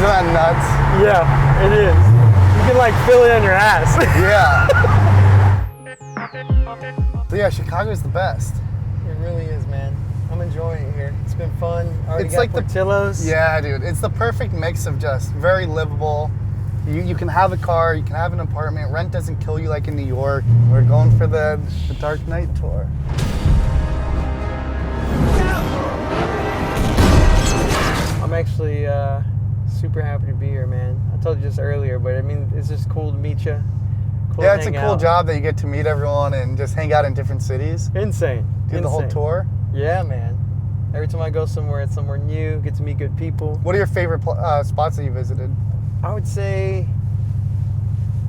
that nuts? Yeah, it is. You can like feel it in your ass. Yeah. So yeah, Chicago's the best. It really is, man. I'm enjoying it here. It's been fun. Already It's got like Portillo's. Yeah, dude. It's the perfect mix of just very livable. You can have a car, you can have an apartment. Rent doesn't kill you like in New York. We're going for the Dark Knight tour. I'm actually super happy to be here, man. I told you this earlier, but I mean, it's just cool to meet you. Cool Yeah, to it's a hang cool out. job that you get to meet everyone and just hang out in different cities. Insane. Do the whole tour. Yeah, man. Every time I go somewhere, it's somewhere new. Get to meet good people. What are your favorite spots that you visited? I would say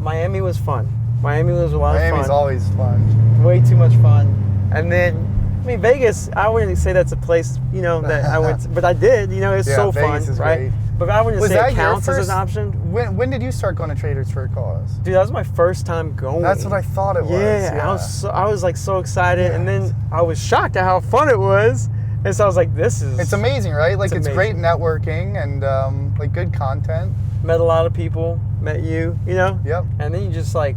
Miami was fun. Miami was a lot of fun. Miami's always fun. Way too much fun. And then, I mean, Vegas, I wouldn't say that's a place, you know, that I went to, but I did, you know, it's so Vegas fun, is right? great. But I wouldn't say it counts as an option. When did you start going to Traders for a Cause? Dude, that was my first time going. That's what I thought it was. Yeah, I was like so excited, and then I was shocked at how fun it was. And so I was like, It's amazing, right? Like, it's great networking and like good content. Met a lot of people, met you, you know? Yep. And then you just like,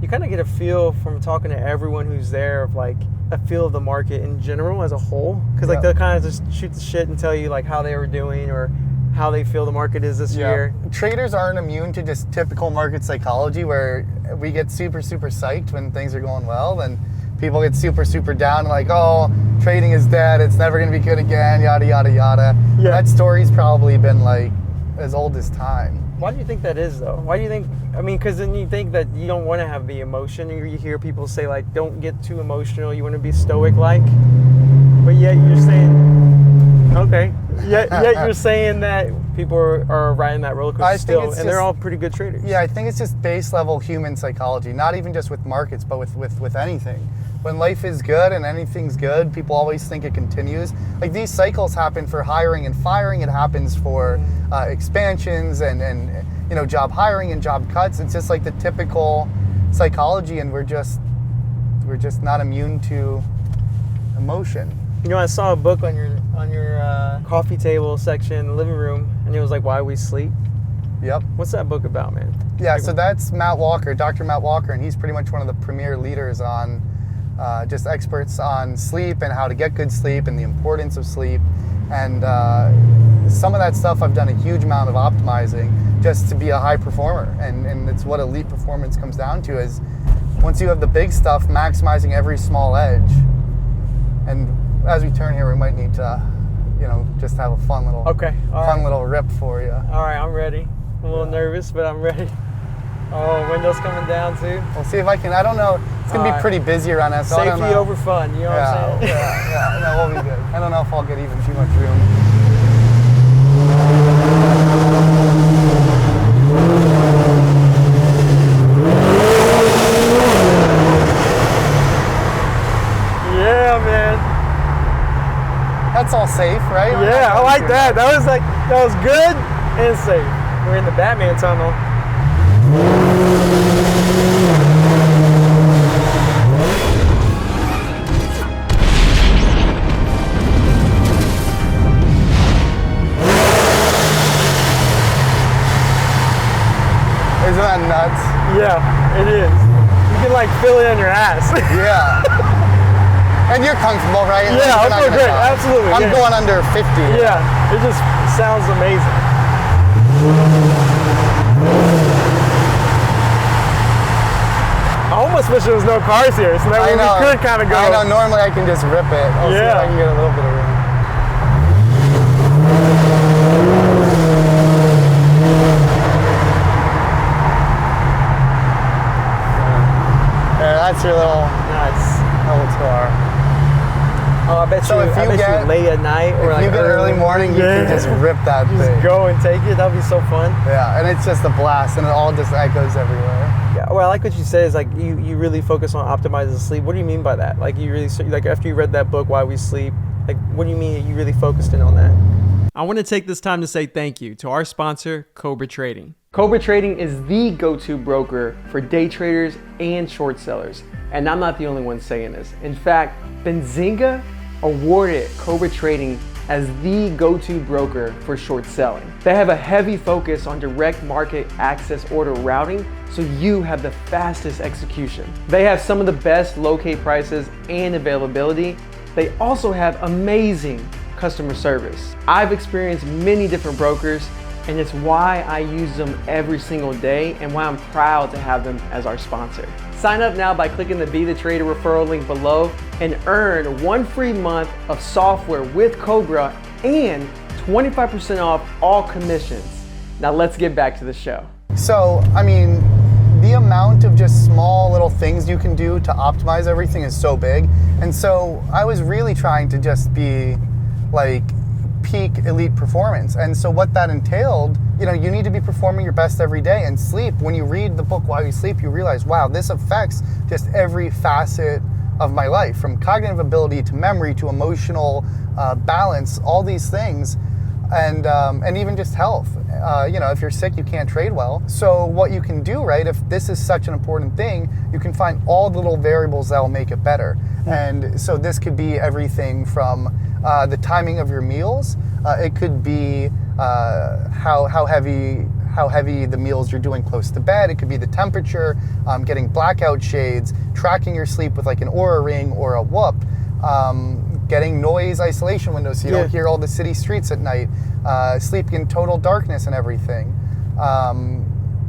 you kind of get a feel from talking to everyone who's there of like a feel of the market in general as a whole. Because like they'll kind of just shoot the shit and tell you like how they were doing or how they feel the market is this year. Traders aren't immune to just typical market psychology where we get super, super psyched when things are going well and people get super, super down like, oh, trading is dead, it's never going to be good again, yada, yada, yada. Yeah. That story's probably been like as old as time. Why do you think that is though? Why do you think, I mean, because then you think that you don't want to have the emotion. You hear people say like, don't get too emotional, you want to be stoic like, but yet you're saying, okay, yet you're saying that people are riding that roller coaster still, and they're all pretty good traders. Yeah, I think it's just base level human psychology, not even just with markets, but with anything. When life is good and anything's good, people always think it continues. Like these cycles happen for hiring and firing. It happens for expansions and you know, job hiring and job cuts. It's just like the typical psychology, and we're just not immune to emotion. You know, I saw a book on your coffee table section in the living room, and it was like Why We Sleep. Yep. What's that book about, man? Yeah, so that's Matt Walker, Dr. Matt Walker, and he's pretty much one of the premier leaders on just experts on sleep and how to get good sleep and the importance of sleep. And some of that stuff I've done a huge amount of optimizing just to be a high performer. And it's what elite performance comes down to is once you have the big stuff, maximizing every small edge. And as we turn here, we might need to, you know, just have a fun little little rip for you. All right, I'm ready. I'm a little nervous, but I'm ready. Oh, windows coming down too. We'll see if I can. I don't know. It's gonna be pretty busy around us. So safety over fun. You know what I'm saying? Yeah. No, we'll be good. I don't know if I'll get even too much room. Yeah, man. That's all safe, right? Yeah, I like that. That was good and safe. We're in the Batman tunnel. Isn't that nuts? Yeah, it is. You can like feel it in your ass. Yeah. And you're comfortable, right? Yeah, I feel great. Absolutely. I'm going under 50. Yeah, it just sounds amazing. I almost wish there was no cars here, so that way we could kind of go. I know, normally I can just rip it. I'll see if I can get a little bit of room. That's your little car. Oh, I bet you late at night or like you get early morning, you can just rip that thing. Just go and take it. That'd be so fun. Yeah, and it's just a blast, and it all just echoes everywhere. Yeah, well, I like what you said is like you really focus on optimizing sleep. What do you mean by that? Like you really like after you read that book, Why We Sleep. Like what do you mean you really focused in on that? I want to take this time to say thank you to our sponsor, Cobra Trading. Cobra Trading is the go-to broker for day traders and short sellers. And I'm not the only one saying this. In fact, Benzinga awarded Cobra Trading as the go-to broker for short selling. They have a heavy focus on direct market access order routing, so you have the fastest execution. They have some of the best locate prices and availability. They also have amazing customer service. I've experienced many different brokers, and it's why I use them every single day and why I'm proud to have them as our sponsor. Sign up now by clicking the Be the Trader referral link below and earn 1 free month of software with Cobra and 25% off all commissions. Now let's get back to the show. So, I mean, the amount of just small little things you can do to optimize everything is so big. And so I was really trying to just be like peak elite performance. And so what that entailed, you know, you need to be performing your best every day. And sleep, when you read the book Why We Sleep, you realize, wow, this affects just every facet of my life, from cognitive ability to memory to emotional balance, all these things. And even just health. You know, if you're sick, you can't trade well. So what you can do, right, if this is such an important thing, you can find all the little variables that will make it better. And so this could be everything from the timing of your meals. It could be how heavy the meals you're doing close to bed. It could be the temperature, getting blackout shades, tracking your sleep with like an Oura Ring or a Whoop. Getting noise isolation windows so you don't hear all the city streets at night, sleeping in total darkness and everything.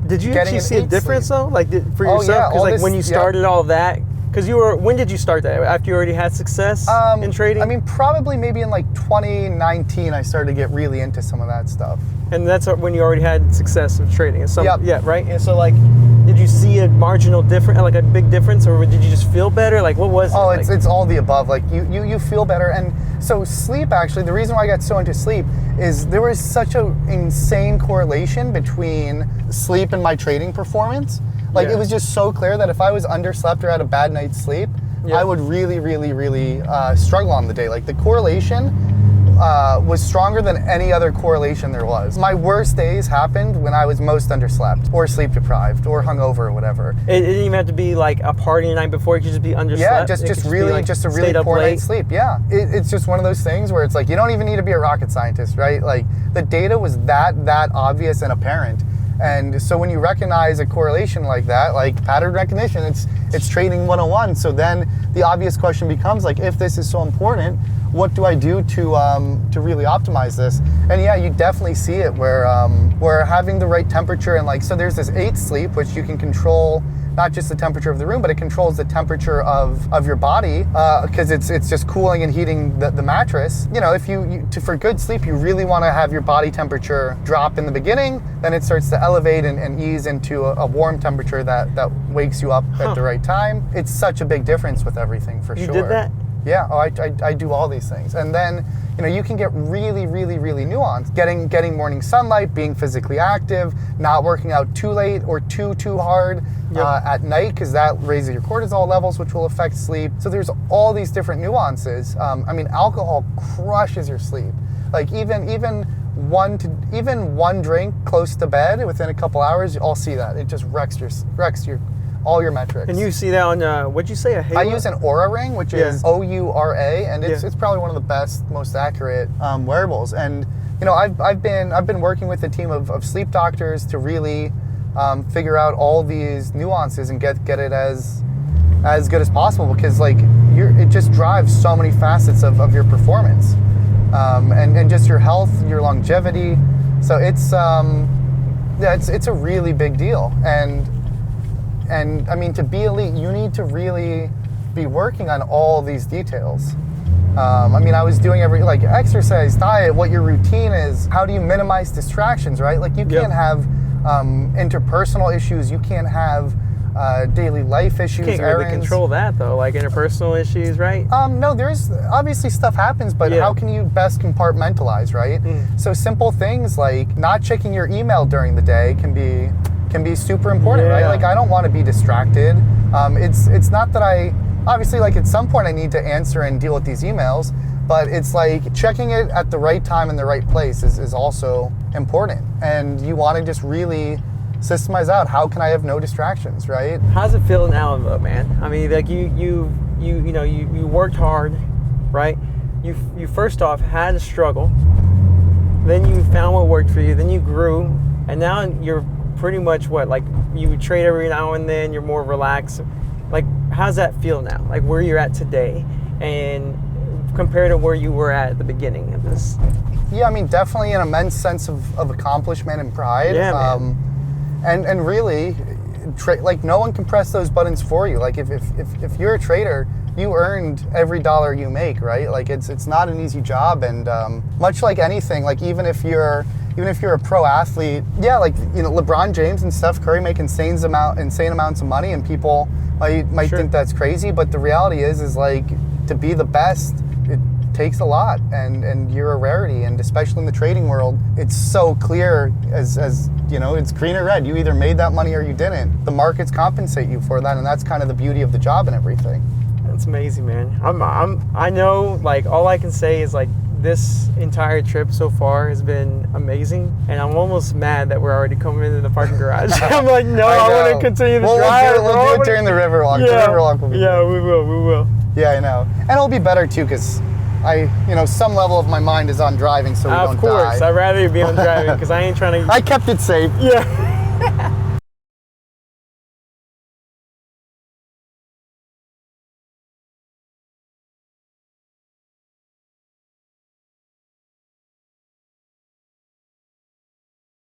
Did you actually see a difference though, like for yourself? Because like when you started all that, because when did you start that? After you already had success in trading? I mean, probably maybe in like 2019, I started to get really into some of that stuff. And that's when you already had success of trading. And yeah, right? And so like, did you see a marginal difference, like a big difference, or did you just feel better? Like what was it? Oh, it's all the above. Like you feel better. And so sleep, actually, the reason why I got so into sleep is there was such an insane correlation between sleep and my trading performance. Like it was just so clear that if I was underslept or had a bad night's sleep, I would really, really, really struggle on the day. Like the correlation was stronger than any other correlation there was. My worst days happened when I was most underslept or sleep deprived or hungover or whatever. It didn't even have to be like a party the night before. It could just be underslept. Yeah, just a really poor night's sleep. Yeah, it's just one of those things where it's like you don't even need to be a rocket scientist, right? Like the data was that obvious and apparent. And so when you recognize a correlation like that, like pattern recognition, it's trading 101. So then the obvious question becomes like, if this is so important, what do I do to really optimize this? And yeah, you definitely see it where having the right temperature and like, so there's this 8 sleep, which you can control not just the temperature of the room, but it controls the temperature of your body because it's just cooling and heating the mattress. You know, if for good sleep, you really want to have your body temperature drop in the beginning, then it starts to elevate and ease into a warm temperature that wakes you up at the right time. It's such a big difference with everything for sure. You did that? Yeah, I do all these things. And then, you know, you can get really, really, really nuanced. Getting morning sunlight, being physically active, not working out too late or too hard at night, because that raises your cortisol levels, which will affect sleep. So there's all these different nuances. I mean, alcohol crushes your sleep. Like even one drink close to bed within a couple hours, I'll see that. It just wrecks all your metrics. And you see that on, what'd you say, a Halo? I use an Oura Ring, which is OURA, and it's probably one of the best, most accurate wearables. And you know, I've been working with a team of sleep doctors to really figure out all these nuances and get it as good as possible, because like it just drives so many facets of your performance, and just your health, your longevity. So it's a really big deal. And I mean, to be elite, you need to really be working on all these details. I mean, I was doing exercise, diet, what your routine is, how do you minimize distractions, right? Like you can't have interpersonal issues, you can't have daily life issues. You can't really control that though, like interpersonal issues, right? No, there's obviously stuff happens, but how can you best compartmentalize, right? So simple things like not checking your email during the day can be super important, right? Like I don't want to be distracted. It's not that obviously like at some point I need to answer and deal with these emails, but it's like checking it at the right time in the right place is also important. And you want to just really systemize out, how can I have no distractions, right? How's it feel now though, man? I mean, like you worked hard, right? you first off had a struggle, then you found what worked for you, then you grew, and now you're pretty much what, like you trade every now and then, you're more relaxed. Like, how's that feel now? Like where you're at today and compared to where you were at the beginning of this? Yeah, I mean, definitely an immense sense of accomplishment and pride. Yeah, man. And really, like no one can press those buttons for you. Like if you're a trader, you earned every dollar you make, right? Like it's not an easy job, and much like anything, like even if you're a pro athlete, yeah, like LeBron James and Steph Curry make insane amounts of money, and people might Sure. think that's crazy, but the reality is like to be the best, it takes a lot, and you're a rarity, and especially in the trading world, it's so clear as it's green or red. You either made that money or you didn't. The markets compensate you for that, and that's kind of the beauty of the job and everything. That's amazing, man. I know, like, all I can say is like this entire trip so far has been amazing, and I'm almost mad that we're already coming into the parking garage. I'm like, no, I want to continue the drive. We'll do it during the river walk. Yeah, The river walk will be yeah, good. we will. Yeah, I know, and it'll be better too because some level of my mind is on driving, so we don't die. Of course, I'd rather you be on driving because I ain't trying to. I kept it safe. Yeah.